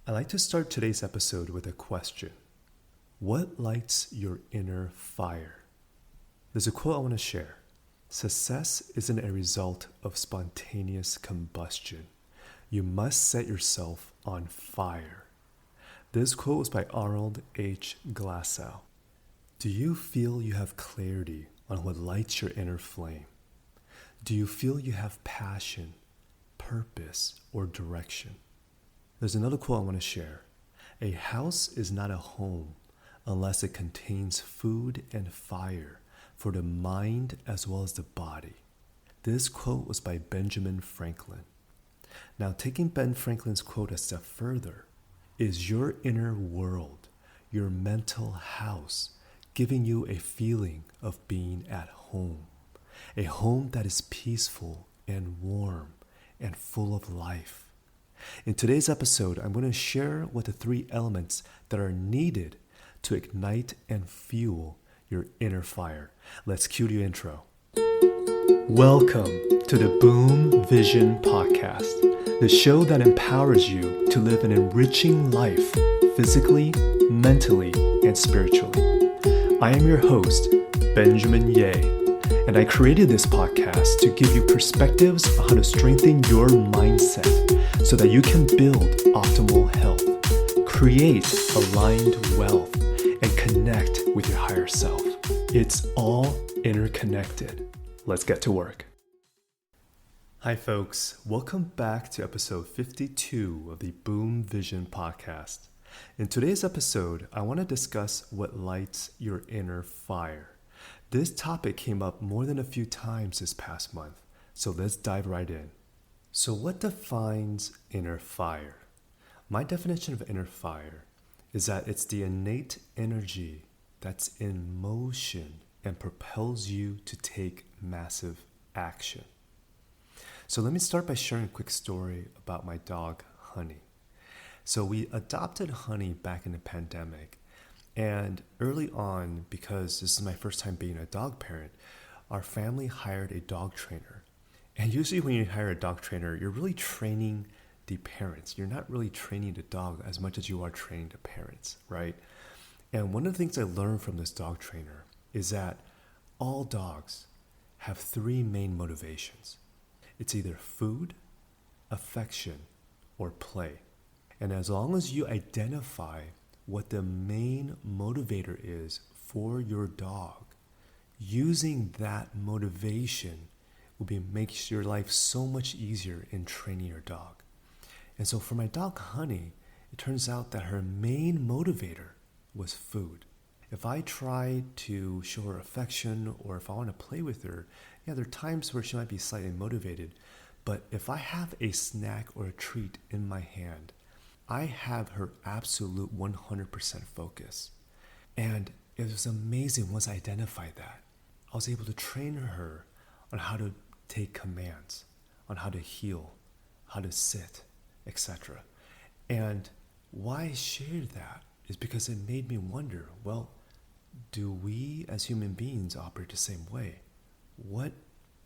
I like to start today's episode with a question. What lights your inner fire? There's a quote I want to share. Success isn't a result of spontaneous combustion. You must set yourself on fire. This quote was by Arnold H. Glasow. Do you feel you have clarity on what lights your inner flame? Do you feel you have passion, purpose, or direction? There's another quote I want to share. A house is not a home unless it contains food and fire for the mind as well as the body. This quote was by Benjamin Franklin. Now, taking Ben Franklin's quote a step further, is your inner world, your mental house, giving you a feeling of being at home? A home that is peaceful and warm and full of life. In today's episode, I'm going to share what the three elements that are needed to ignite and fuel your inner fire. Let's cue the intro. Welcome to the Boom Vision Podcast, the show that empowers you to live an enriching life physically, mentally, and spiritually. I am your host, Benjamin Ye. And I created this podcast to give you perspectives on how to strengthen your mindset so that you can build optimal health, create aligned wealth, and connect with your higher self. It's all interconnected. Let's get to work. Hi folks, welcome back to episode 52 of the Boom Vision Podcast. In today's episode, I want to discuss what lights your inner fire. This topic came up more than a few times this past month, so let's dive right in. So what defines inner fire? My definition of inner fire is that it's the innate energy that's in motion and propels you to take massive action. So let me start by sharing a quick story about my dog, Honey. So we adopted Honey back in the pandemic. And early on, because this is my first time being a dog parent, our family hired a dog trainer. And usually when you hire a dog trainer, you're really training the parents. You're not really training the dog as much as you are training the parents, right? And one of the things I learned from this dog trainer is that all dogs have three main motivations. It's either food, affection, or play. And as long as you identify what the main motivator is for your dog, using that motivation makes your life so much easier in training your dog. And so for my dog Honey, it turns out that her main motivator was food. If I try to show her affection or if I want to play with her, there are times where she might be slightly motivated, but if I have a snack or a treat in my hand, I have her absolute 100% focus. And it was amazing once I identified that. I was able to train her on how to take commands, on how to heel, how to sit, etc. And why I shared that is because it made me wonder, well, do we as human beings operate the same way? What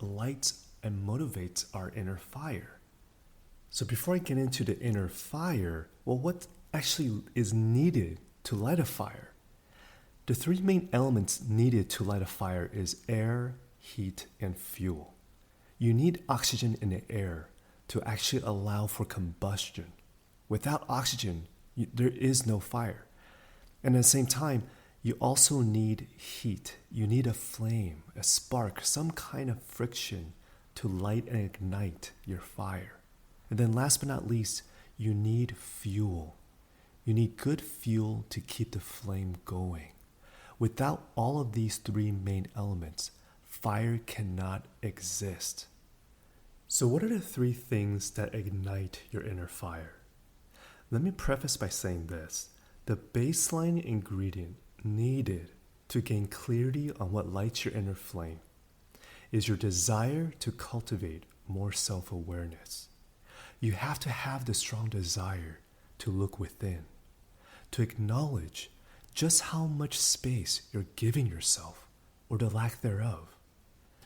lights and motivates our inner fire? So before I get into the inner fire, well, what actually is needed to light a fire? The three main elements needed to light a fire is air, heat, and fuel. You need oxygen in the air to actually allow for combustion. Without oxygen, there is no fire. And at the same time, you also need heat. You need a flame, a spark, some kind of friction to light and ignite your fire. And then last but not least, you need fuel. You need good fuel to keep the flame going. Without all of these three main elements, fire cannot exist. So what are the three things that ignite your inner fire? Let me preface by saying this. The baseline ingredient needed to gain clarity on what lights your inner flame is your desire to cultivate more self-awareness. You have to have the strong desire to look within, to acknowledge just how much space you're giving yourself or the lack thereof.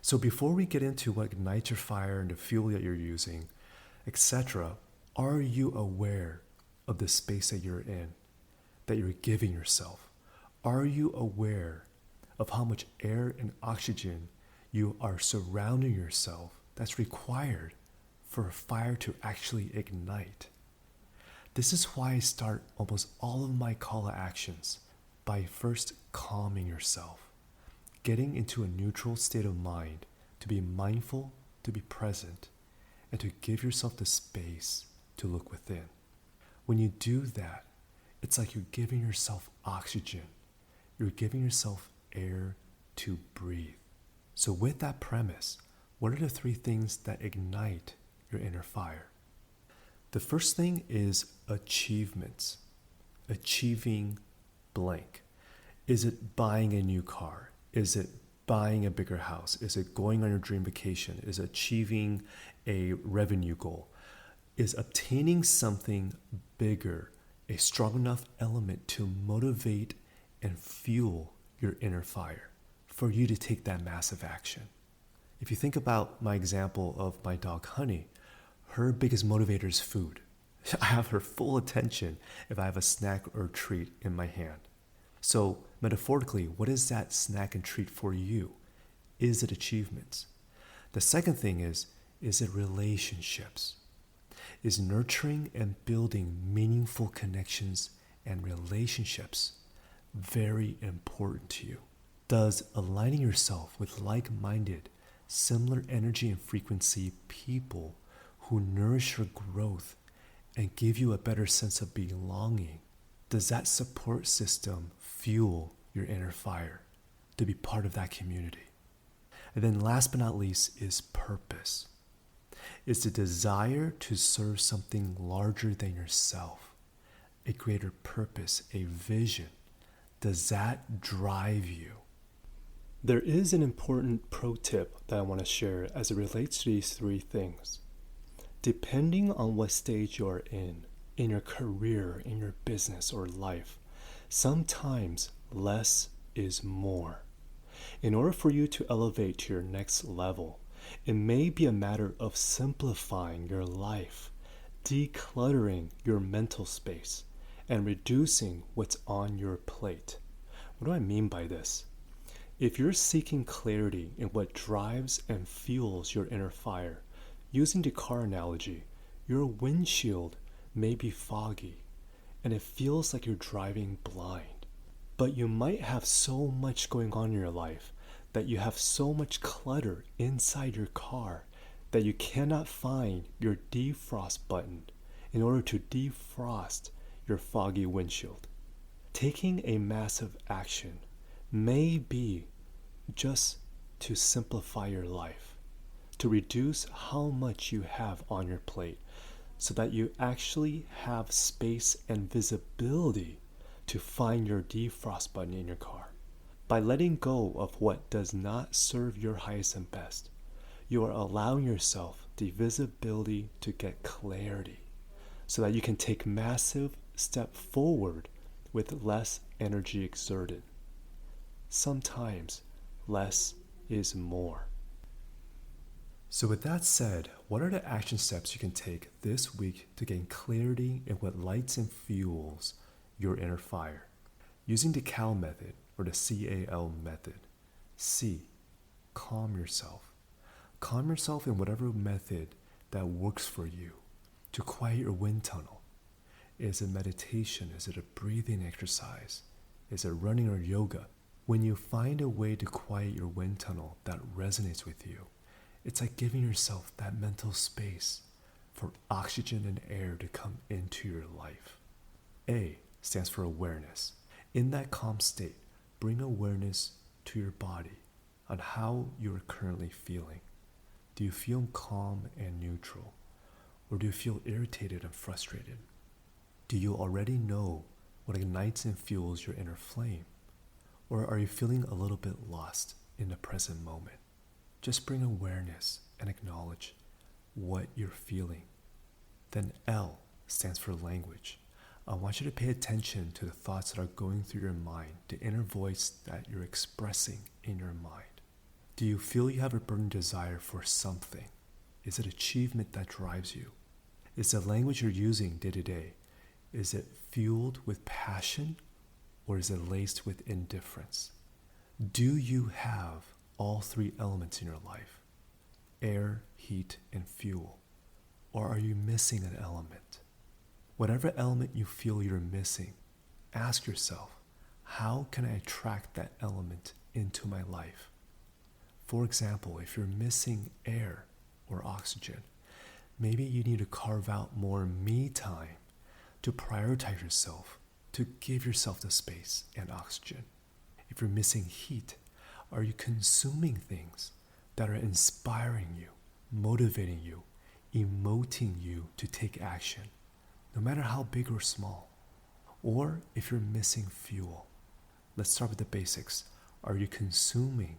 So before we get into what ignites your fire and the fuel that you're using, etc., are you aware of the space that you're in, that you're giving yourself? Are you aware of how much air and oxygen you are surrounding yourself that's required for a fire to actually ignite? This is why I start almost all of my call to actions by first calming yourself, getting into a neutral state of mind to be mindful, to be present, and to give yourself the space to look within. When you do that, it's like you're giving yourself oxygen. You're giving yourself air to breathe. So with that premise, what are the 3 things that ignite your inner fire? The first thing is achievements. Achieving blank. Is it buying a new car? Is it buying a bigger house? Is it going on your dream vacation? Is it achieving a revenue goal? Is obtaining something bigger a strong enough element to motivate and fuel your inner fire for you to take that massive action? If you think about my example of my dog Honey, her biggest motivator is food. I have her full attention if I have a snack or treat in my hand. So metaphorically, what is that snack and treat for you? Is it achievements? The second thing is it relationships? Is nurturing and building meaningful connections and relationships very important to you? Does aligning yourself with like-minded, similar energy and frequency people who nourish your growth and give you a better sense of belonging, does that support system fuel your inner fire to be part of that community? And then last but not least is purpose. Is the desire to serve something larger than yourself, a greater purpose, a vision. Does that drive you? There is an important pro tip that I want to share as it relates to these 3 things. Depending on what stage you're in your career, in your business or life, sometimes less is more. In order for you to elevate to your next level, it may be a matter of simplifying your life, decluttering your mental space, and reducing what's on your plate. What do I mean by this? If you're seeking clarity in what drives and fuels your inner fire, using the car analogy, your windshield may be foggy and it feels like you're driving blind. But you might have so much going on in your life that you have so much clutter inside your car that you cannot find your defrost button in order to defrost your foggy windshield. Taking a massive action may be just to simplify your life, to reduce how much you have on your plate so that you actually have space and visibility to find your defrost button in your car. By letting go of what does not serve your highest and best, you are allowing yourself the visibility to get clarity so that you can take massive step forward with less energy exerted. Sometimes less is more. So with that said, what are the action steps you can take this week to gain clarity in what lights and fuels your inner fire? Using the CAL method or the CAL method. C, calm yourself. Calm yourself in whatever method that works for you to quiet your wind tunnel. Is it meditation? Is it a breathing exercise? Is it running or yoga? When you find a way to quiet your wind tunnel that resonates with you, it's like giving yourself that mental space for oxygen and air to come into your life. A stands for awareness. In that calm state, bring awareness to your body on how you are currently feeling. Do you feel calm and neutral? Or do you feel irritated and frustrated? Do you already know what ignites and fuels your inner flame? Or are you feeling a little bit lost in the present moment? Just bring awareness and acknowledge what you're feeling. Then L stands for language. I want you to pay attention to the thoughts that are going through your mind, the inner voice that you're expressing in your mind. Do you feel you have a burning desire for something? Is it achievement that drives you? Is the language you're using day to day, Is it fueled with passion or is it laced with indifference? Do you have all three elements in your life? Air, heat, and fuel. Or are you missing an element? Whatever element you feel you're missing, ask yourself, how can I attract that element into my life? For example, if you're missing air or oxygen, maybe you need to carve out more me time to prioritize yourself, to give yourself the space and oxygen. If you're missing heat, are you consuming things that are inspiring you, motivating you, emoting you to take action, no matter how big or small? Or if you're missing fuel, let's start with the basics. Are you consuming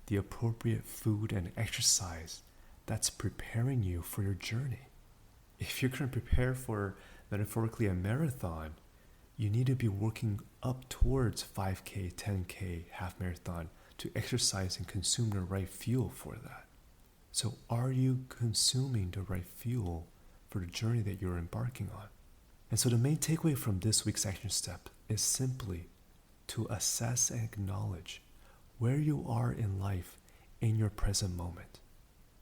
the appropriate food and exercise that's preparing you for your journey? If you're going to prepare for, metaphorically, a marathon, you need to be working up towards 5K, 10K, half marathon to exercise and consume the right fuel for that. So are you consuming the right fuel for the journey that you're embarking on? And so the main takeaway from this week's action step is simply to assess and acknowledge where you are in life in your present moment.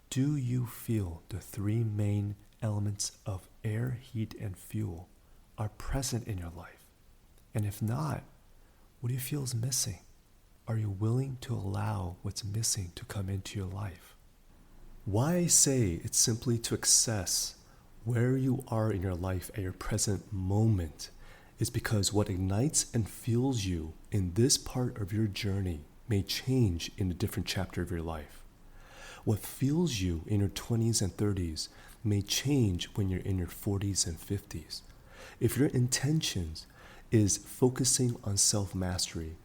Do you feel the three main elements of air, heat, and fuel are present in your life? And if not, what do you feel is missing? Are you willing to allow what's missing to come into your life? Why I say it's simply to assess where you are in your life at your present moment is because what ignites and fuels you in this part of your journey may change in a different chapter of your life. What fuels you in your 20s and 30s may change when you're in your 40s and 50s. If your intentions is focusing on self-mastery,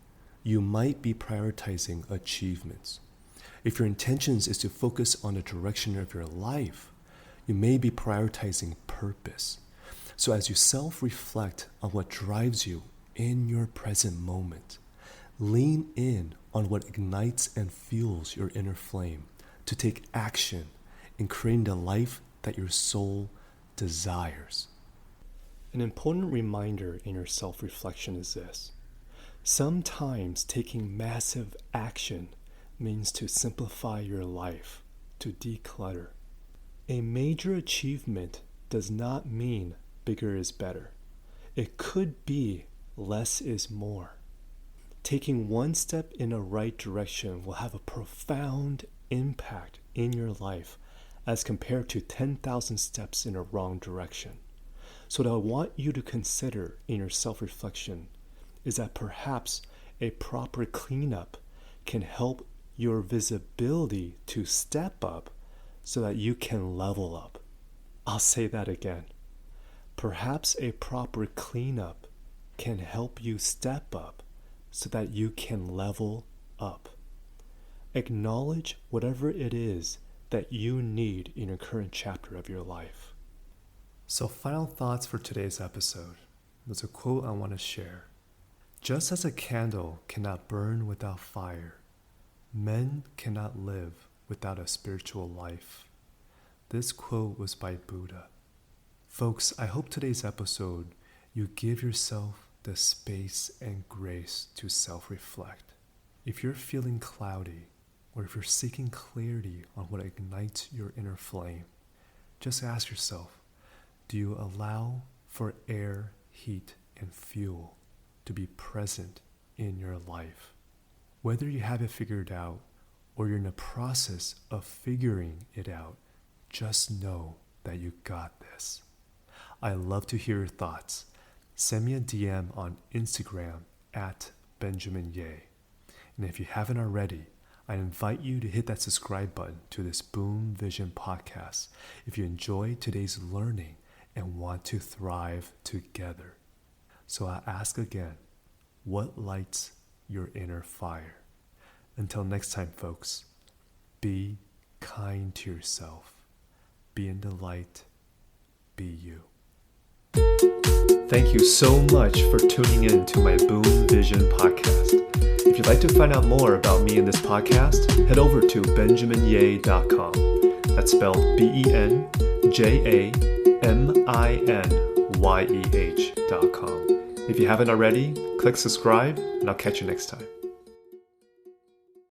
you might be prioritizing achievements. If your intentions is to focus on the direction of your life, you may be prioritizing purpose. So as you self-reflect on what drives you in your present moment, lean in on what ignites and fuels your inner flame to take action in creating the life that your soul desires. An important reminder in your self-reflection is this. Sometimes taking massive action means to simplify your life, to declutter. A major achievement does not mean bigger is better. It could be less is more. Taking one step in a right direction will have a profound impact in your life as compared to 10,000 steps in a wrong direction. So what I want you to consider in your self-reflection is that perhaps a proper cleanup can help your visibility to step up so that you can level up. I'll say that again. Perhaps a proper cleanup can help you step up so that you can level up. Acknowledge whatever it is that you need in your current chapter of your life. So final thoughts for today's episode. There's a quote I want to share. Just as a candle cannot burn without fire, men cannot live without a spiritual life. This quote was by Buddha. Folks, I hope today's episode you give yourself the space and grace to self-reflect. If you're feeling cloudy, or if you're seeking clarity on what ignites your inner flame, just ask yourself, do you allow for air, heat, and fuel to be present in your life? Whether you have it figured out or you're in the process of figuring it out, just know that you got this. I love to hear your thoughts. Send me a DM on Instagram at Benjamin Ye. And if you haven't already, I invite you to hit that subscribe button to this Boom Vision podcast if you enjoy today's learning and want to thrive together. So I ask again, what lights your inner fire? Until next time, folks, be kind to yourself. Be in the light. Be you. Thank you so much for tuning in to my Boom Vision podcast. If you'd like to find out more about me and this podcast, head over to benjaminye.com. That's spelled BenjaminYe. If you haven't already, click subscribe, and I'll catch you next time.